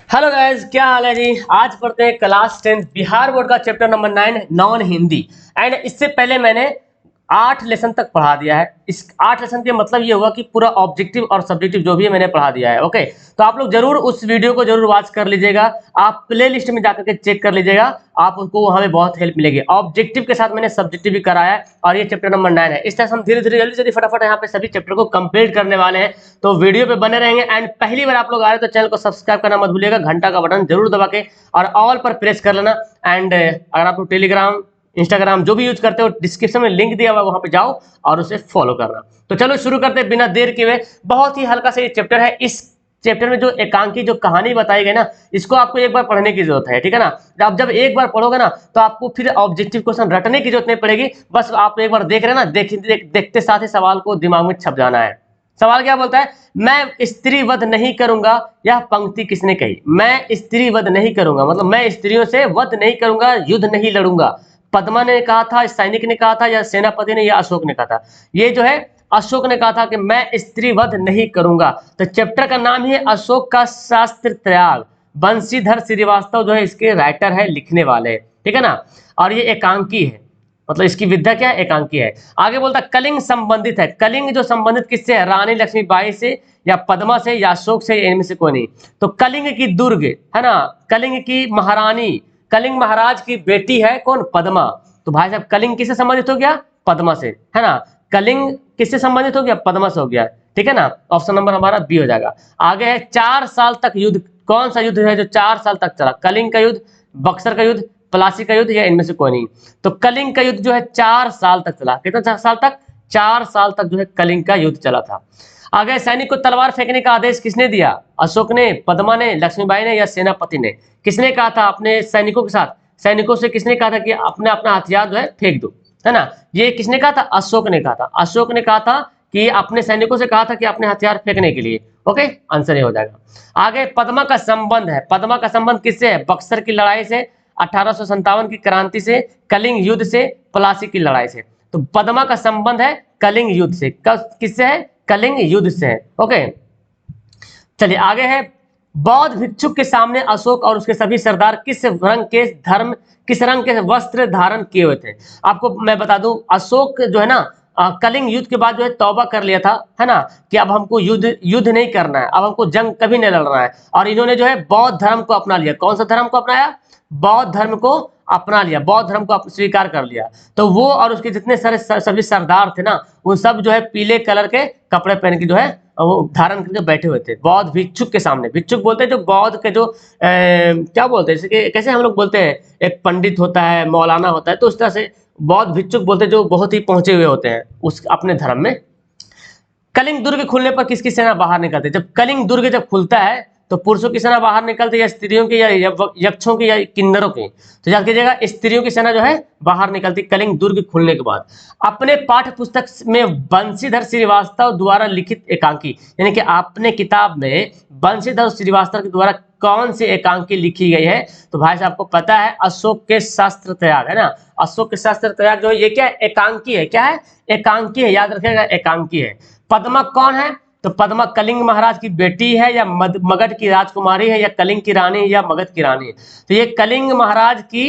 Hello guys, क्या हाल है जी। आज पढ़ते हैं क्लास 10 बिहार बोर्ड का chapter number 9 non Hindi. And इससे पहले मैंने 8 लेसन तक पढ़ा दिया है। इस 8 लेसन के मतलब ये होगा कि पूरा ऑब्जेक्टिव और सब्जेक्टिव जो भी है मैंने पढ़ा दिया है। ओके, तो आप लोग जरूर उस वीडियो को जरूर वॉच कर लीजिएगा। आप प्ले लिस्ट में जाकर के चेक कर लीजिएगा, आपको वहां पे बहुत हेल्प मिलेगी। ऑब्जेक्टिव के साथ मैंने सब्जेक्टिव भी कराया है और ये चैप्टर नंबर 9 है। इस तरह से हम धीरे धीरे जल्दी जल्दी फटाफट यहाँ पे सभी चैप्टर को कंप्लीट करने वाले हैं। तो वीडियो पे बने रहेंगे। एंड पहली बार आप लोग आ रहे हैं तो चैनल को सब्सक्राइब करना मत भूलिएगा, घंटा का बटन जरूर दबा के और ऑल पर प्रेस कर लेना। एंड अगर आप लोग टेलीग्राम इंस्टाग्राम जो भी यूज करते हो, डिस्क्रिप्शन में लिंक दिया हुआ है, वहां पे जाओ और उसे फॉलो करना। तो चलो शुरू करते हैं बिना देर के हुए। बहुत ही हल्का सा ये चैप्टर है। इस चैप्टर में जो एकांकी जो कहानी बताई गई ना, इसको आपको एक बार पढ़ने की जरूरत है, ठीक है ना। आप जब एक बार पढ़ोगे ना तो आपको फिर ऑब्जेक्टिव क्वेश्चन रटने की जरूरत नहीं पड़ेगी। बस आप एक बार देख रहे हैं ना, देखते साथ ही सवाल को दिमाग में छप जाना है। सवाल क्या बोलता है? मैं स्त्री वध नहीं करूंगा। यह पंक्ति किसने कही? मैं स्त्री वध नहीं करूंगा मतलब मैं स्त्रियों से वध नहीं करूंगा, युद्ध नहीं लड़ूंगा। पद्मा ने कहा था, सैनिक ने कहा था, या सेनापति ने, या अशोक ने कहा था? ये जो है अशोक ने कहा था कि मैं स्त्री वध नहीं करूंगा। तो चैप्टर का नाम ही है अशोक का शास्त्र त्याग। बंशीधर श्रीवास्तव जो है इसके राइटर है, लिखने वाले, ठीक है ना। और ये एकांकी है, मतलब इसकी विद्या क्या है? एकांकी है। आगे बोलता है कलिंग संबंधित है। कलिंग जो संबंधित किससे है? रानी लक्ष्मीबाई से, या पद्मा से, या अशोक से, इनमें से कोई नहीं। तो कलिंग की दुर्ग है ना, कलिंग की महारानी, कलिंग महाराज की बेटी है कौन? पद्मा। तो भाई साहब कलिंग किससे संबंधित हो गया? पद्मा से, है ना। कलिंग किससे संबंधित हो गया? पद्मा से हो गया, ठीक है ना। ऑप्शन नंबर हमारा बी हो जाएगा। आगे है 4 साल तक युद्ध। कौन सा युद्ध है जो 4 साल तक चला? कलिंग का युद्ध, बक्सर का युद्ध, प्लासी का युद्ध, या इनमें से कोई नहीं। तो कलिंग का युद्ध जो है 4 साल तक चला। कितना साल तक? 4 साल तक जो है कलिंग का युद्ध चला था। आगे सैनिक को तलवार फेंकने का आदेश किसने दिया? अशोक ने, पद्मा ने, लक्ष्मीबाई ने, या सेनापति ने? किसने कहा था अपने सैनिकों के साथ? सैनिकों से किसने कहा था कि अपने अपना हथियार जो है फेंक दो, है ना। ये किसने कहा था? अशोक ने कहा था। अशोक ने कहा था कि अपने सैनिकों से कहा था कि अपने हथियार फेंकने के लिए। ओके, आंसर ये हो जाएगा। आगे पद्मा का संबंध है। पद्मा का संबंध किससे है? बक्सर की लड़ाई से, 1857 की क्रांति से, कलिंग युद्ध से, प्लासी की लड़ाई से। तो पद्मा का संबंध है कलिंग युद्ध से। किससे है? कलिंग युद्ध से है। ओके, चलिए आगे है बौद्ध भिक्षुक के सामने अशोक और उसके सभी सरदार किस रंग के वस्त्र धारण किए हुए थे? आपको मैं बता दूं, अशोक जो है ना कलिंग युद्ध के बाद जो है तौबा कर लिया था, है ना, कि अब हमको युद्ध नहीं करना है, अब हमको जंग कभी नहीं लड़ना है। और इन्होंने जो है बौद्ध धर्म को अपना लिया। कौन सा धर्म को अपनाया? बौद्ध धर्म को अपना लिया, बौद्ध धर्म को स्वीकार कर लिया। तो वो और उसके जितने सारे सभी सरदार थे ना, वो सब जो है पीले कलर के कपड़े पहन के जो है वो धारण करके बैठे हुए थे बौद्ध भिक्षुक के सामने। भिक्षुक बोलते हैं जो बौद्ध के जो क्या बोलते हैं, जैसे कि कैसे हम लोग बोलते हैं एक पंडित होता है, मौलाना होता है, तो उस तरह से बौद्ध भिक्षुक बोलते हैं जो बहुत ही पहुंचे हुए होते हैं उस अपने धर्म में। कलिंग दुर्ग खुलने पर किसकी सेना बाहर निकलती है? जब कलिंग दुर्ग जब खुलता है तो पुरुषों की सेना बाहर निकलती है, या स्त्रियों की, या यक्षों की, या किन्नरों की? तो याद कीजिएगा स्त्रियों की सेना जो है बाहर निकलती कलिंग दुर्ग खुलने के बाद। अपने पाठ्य पुस्तक में बंशीधर श्रीवास्तव द्वारा लिखित एकांकी, यानी कि आपने किताब में बंशीधर श्रीवास्तव के द्वारा कौन सी एकांकी लिखी गई है? तो भाई साहब आपको पता है अशोक के शास्त्र त्याग, है ना। अशोक के शास्त्र त्याग जो है ये क्या है? एकांकी है। क्या है? एकांकी है, याद रखिएगा एकांकी है। पद्मा कौन है? तो पद्मा कलिंग महाराज की बेटी है, या मगध की राजकुमारी है, या कलिंग की रानी है, या मगध की रानी है? तो ये कलिंग महाराज की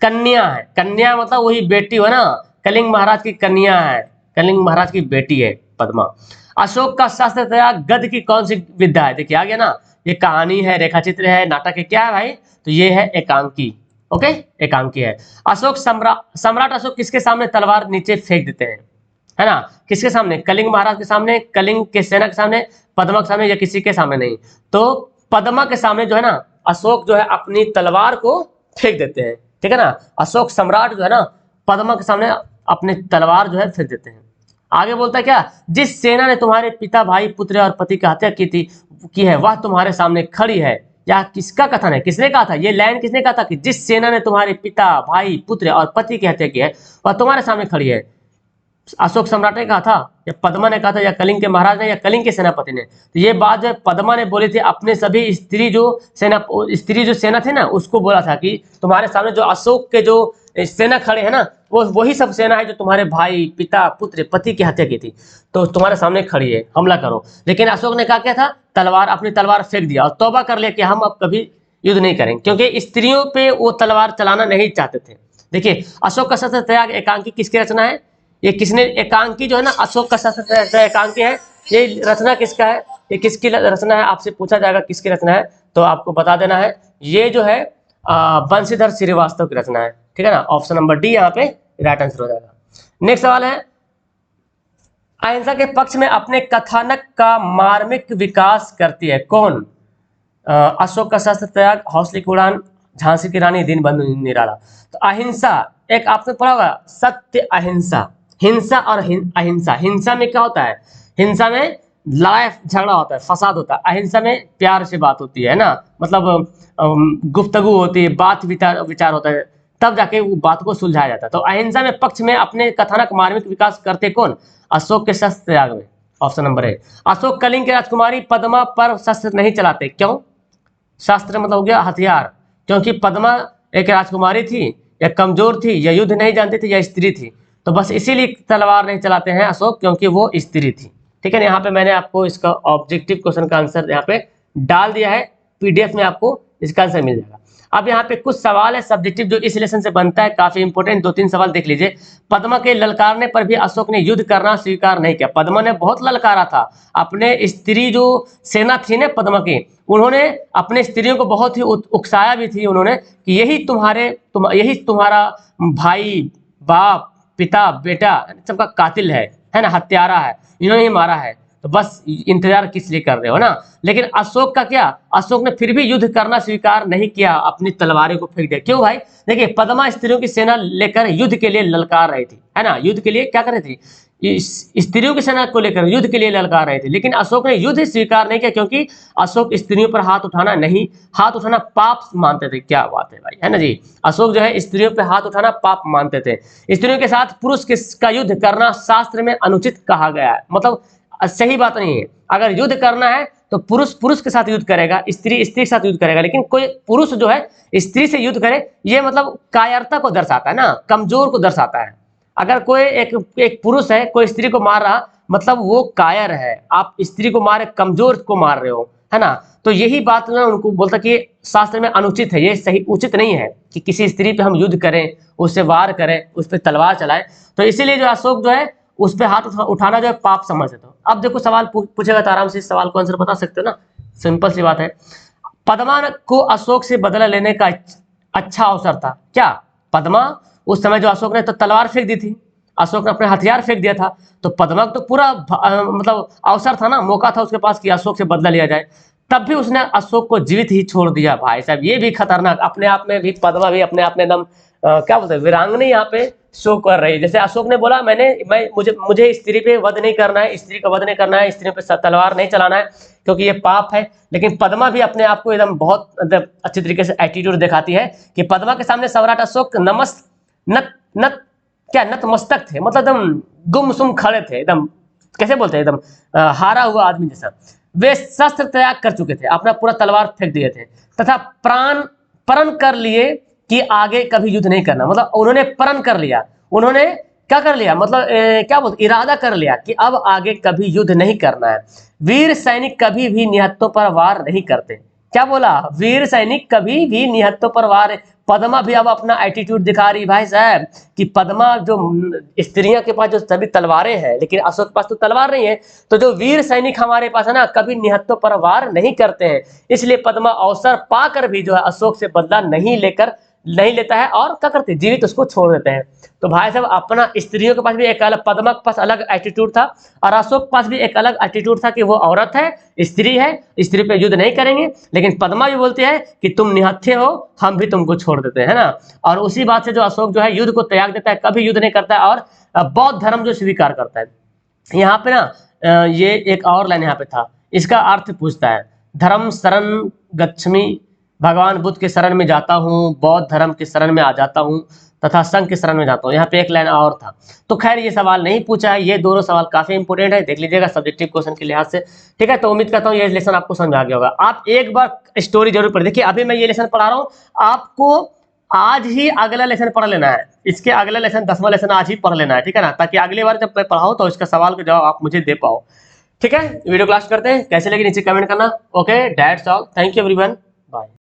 कन्या है। कन्या मतलब वही बेटी हो ना, कलिंग महाराज की कन्या है, कलिंग महाराज की बेटी है पद्मा। अशोक का शास्त्र त्याग गद्य की कौन सी विद्या है? देखिए आ गया ना, ये कहानी है, रेखाचित्र है, नाटक है, क्या है भाई? तो ये है एकांकी। ओके, एकांकी है। अशोक सम्राट अशोक किसके सामने तलवार नीचे फेंक देते हैं? है ना, किसके सामने? कलिंग महाराज के सामने, कलिंग के सेना के सामने, पद्मा के सामने, या किसी के सामने नहीं? तो पद्मा के सामने जो है ना अशोक जो है अपनी तलवार को फेंक देते हैं, ठीक है ना। अशोक सम्राट जो है ना पद्मा के सामने अपनी तलवार जो है फेंक देते हैं। आगे बोलता है क्या? जिस सेना ने तुम्हारे पिता, भाई, पुत्र और पति की हत्या की है वह तुम्हारे सामने खड़ी है। यह किसका कथन है? किसने कहा था? ये लाइन किसने कहा था कि जिस सेना ने तुम्हारे पिता, भाई, पुत्र और पति की हत्या की है वह तुम्हारे सामने खड़ी है? अशोक सम्राट ने कहा था, या पद्मा ने कहा था, या कलिंग के महाराज ने, या कलिंग के सेनापति ने? तो ये बात जो है पद्मा ने बोली थी अपने सभी स्त्री जो सेना थी ना उसको बोला था कि तुम्हारे सामने जो अशोक के जो सेना खड़े हैं ना वो वही सब सेना है जो तुम्हारे भाई, पिता, पुत्र, पति की हत्या की थी, तो तुम्हारे सामने खड़ी है, हमला करो। लेकिन अशोक ने क्या था, तलवार, अपनी तलवार फेंक दिया और तौबा कर लिया कि हम अब कभी युद्ध नहीं करेंगे, क्योंकि स्त्रियों पे वो तलवार चलाना नहीं चाहते थे। देखिए, अशोक का शस्त्र त्याग एकांकी किसकी रचना है? ये किसने, एकांकी जो है ना, अशोक का शस्त्र एकांकी है। ये रचना किसका है, ये किसकी रचना है? आपसे पूछा जाएगा किसकी रचना है, तो आपको बता देना है, ये जो है बंशीधर श्रीवास्तव की रचना है। ठीक है ना, ऑप्शन नंबर डी यहाँ पे राइट आंसर हो जाएगा। नेक्स्ट सवाल है, अहिंसा के पक्ष में अपने कथानक का मार्मिक विकास करती है कौन? अशोक का शस्त्र त्याग, हौसले की उड़ान, झांसी की रानी, दीनबंधु निराला। तो अहिंसा, एक आपने पढ़ा होगा सत्य अहिंसा, हिंसा और अहिंसा। हिंसा में क्या होता है, हिंसा में लड़ाई झगड़ा होता है, फसाद होता है। अहिंसा में प्यार से बात होती है ना, मतलब गुफ्तगू होती है, बात विचार होता है, तब जाके वो बात को सुलझाया जाता है। तो अहिंसा में पक्ष में अपने कथानक मार्मिक विकास करते कौन? अशोक के शस्त्र त्याग में, ऑप्शन नंबर है। अशोक कलिंग की राजकुमारी पद्मा पर शस्त्र नहीं चलाते, क्यों? शस्त्र मतलब हो गया हथियार, क्योंकि पद्मा एक राजकुमारी थी, या कमजोर थी, या युद्ध नहीं जानती थी, या स्त्री थी, तो बस इसीलिए तलवार नहीं चलाते हैं अशोक, क्योंकि वो स्त्री थी। ठीक है ना, यहाँ पे मैंने आपको इसका ऑब्जेक्टिव क्वेश्चन का आंसर यहाँ पे डाल दिया है, पीडीएफ में आपको इसका आंसर मिल जाएगा। अब यहाँ पे कुछ सवाल है सब्जेक्टिव जो इस लेसन से बनता है, काफी इंपोर्टेंट 2-3 सवाल देख लीजिए। पद्मा के ललकारने पर भी अशोक ने युद्ध करना स्वीकार नहीं किया। पद्मा ने बहुत ललकारा था, अपने स्त्री जो सेना थी ना पद्मा की, उन्होंने अपने स्त्रियों को बहुत ही उकसाया भी थी उन्होंने कि यही तुम्हारा भाई, बाप, पिता, बेटा सबका कातिल है ना, हत्यारा है, इन्होंने ही मारा है, तो बस इंतजार किस लिए कर रहे हो ना। लेकिन अशोक का क्या, अशोक ने फिर भी युद्ध करना स्वीकार नहीं किया, अपनी तलवारें को फेंक दिया। क्यों भाई? देखिए, पद्मा स्त्रियों की सेना लेकर युद्ध के लिए ललकार रही थी, है ना, युद्ध के लिए क्या कर रही थी, स्त्रियों की सेना को लेकर युद्ध के लिए ललकार रहे थे। लेकिन अशोक ने युद्ध स्वीकार नहीं किया, क्योंकि अशोक स्त्रियों पर हाथ उठाना पाप मानते थे। क्या बात है भाई, है ना जी, अशोक जो है स्त्रियों पर हाथ उठाना पाप मानते थे। स्त्रियों के साथ पुरुष का युद्ध करना शास्त्र में अनुचित कहा गया है, मतलब सही बात नहीं है। अगर युद्ध करना है तो पुरुष पुरुष के साथ युद्ध करेगा, स्त्री स्त्री के साथ युद्ध करेगा, लेकिन कोई पुरुष जो है स्त्री से युद्ध करे, ये मतलब कायरता को दर्शाता है ना, कमजोर को दर्शाता है। अगर कोई एक पुरुष है, कोई स्त्री को मार रहा, मतलब वो कायर है, आप स्त्री को मारे, कमजोर को मार रहे हो, है ना। तो यही बात ना उनको बोलता कि शास्त्र में अनुचित है, ये सही उचित नहीं है कि किसी स्त्री पे हम युद्ध करें, उससे वार करें, उस पर तलवार चलाएं। तो इसीलिए जो अशोक जो है उस पर हाथ उठाना जो है पाप समझ लेते हो। अब देखो सवाल पूछेगा तो आराम से इस सवाल को आंसर बता सकते हो ना, सिंपल सी बात है। पद्मा को अशोक से बदला लेने का अच्छा अवसर था क्या? पद्मा उस समय जो अशोक ने तो तलवार फेंक दी थी, अशोक ने अपने हथियार फेंक दिया था, तो पद्मा तो पूरा मतलब अवसर था ना, मौका था उसके पास कि अशोक से बदला लिया जाए, तब भी उसने अशोक को जीवित ही छोड़ दिया। भाई साहब, ये भी खतरनाक, अपने आप में भी पद्मा भी अपने आप में एकदम क्या बोलते हैं, वीरांगनी यहाँ पे शो कर रही है। जैसे अशोक ने बोला मुझे स्त्री पे वध नहीं करना है, स्त्री का वध नहीं करना है, स्त्री पे तलवार नहीं चलाना है, क्योंकि ये पाप है। लेकिन पद्मा भी अपने आप को एकदम बहुत अच्छी तरीके से एटीट्यूड दिखाती है कि पद्मा के सामने सम्राट अशोक नतमस्तक थे, मतलब एकदम गुमसुम खड़े थे, एकदम कैसे बोलते हैं, एकदम हारा हुआ आदमी जैसा। वे शस्त्र त्याग कर चुके थे, अपना पूरा तलवार फेंक दिए थे, तथा प्रण कर लिए कि आगे कभी युद्ध नहीं करना। मतलब उन्होंने प्रण कर लिया, उन्होंने क्या कर लिया, मतलब क्या बोलते, इरादा कर लिया कि अब आगे कभी युद्ध नहीं करना है। वीर सैनिक कभी भी निहत्तों पर वार नहीं करते। क्या बोला? वीर सैनिक कभी भी निहत्तों पर वार। पद्मा भी अब अपना एटीट्यूड दिखा रही भाई साहब कि पद्मा जो स्त्रियों के पास जो सभी तलवारें हैं, लेकिन अशोक के पास तो तलवार नहीं है, तो जो वीर सैनिक हमारे पास है ना, कभी निहत्तों पर वार नहीं करते हैं। इसलिए पद्मा अवसर पाकर भी जो है अशोक से बदला नहीं लेता है, और क्या करते, जीवित उसको छोड़ देते हैं। तो भाई साहब, अपना स्त्रियों के पास भी एक अलग, पद्मा के पास अलग एटीट्यूड था, और अशोक के पास भी एक अलग एटीट्यूड था कि वो औरत है, स्त्री है, स्त्री पे युद्ध नहीं करेंगे। लेकिन पद्मा भी बोलती है कि तुम निहत्थे हो, हम भी तुमको छोड़ देते हैं ना। और उसी बात से जो अशोक जो है युद्ध को त्याग देता है, कभी युद्ध नहीं करता है, और बौद्ध धर्म जो स्वीकार करता है। यहाँ पे ना ये एक और लाइन यहाँ पे था, इसका अर्थ पूछता है, धर्म शरण गच्छमि, भगवान बुद्ध के शरण में जाता हूँ, बौद्ध धर्म के शरण में आ जाता हूँ, तथा संघ के शरण में जाता हूँ। यहाँ पे एक लाइन और था। तो खैर ये सवाल नहीं पूछा है, ये दोनों सवाल काफी इंपोर्टेंट है, देख लीजिएगा सब्जेक्टिव क्वेश्चन के लिहाज से। ठीक है, तो उम्मीद करता हूँ ये लेसन आपको समझ आ गया होगा। आप एक बार स्टोरी जरूर पढ़, देखिए अभी मैं ये लेसन पढ़ा रहा हूँ, आपको आज ही अगला लेसन पढ़ लेना है, इसके अगला लेसन 10वां लेसन आज ही पढ़ लेना है, ठीक है ना, ताकि अगली बार जब मैं पढ़ाऊँ तो इसका सवाल का जवाब आप मुझे दे पाओ। ठीक है, वीडियो क्लास करते हैं, कैसे लगी नीचे कमेंट करना। Okay, that's all, thank you everyone, bye.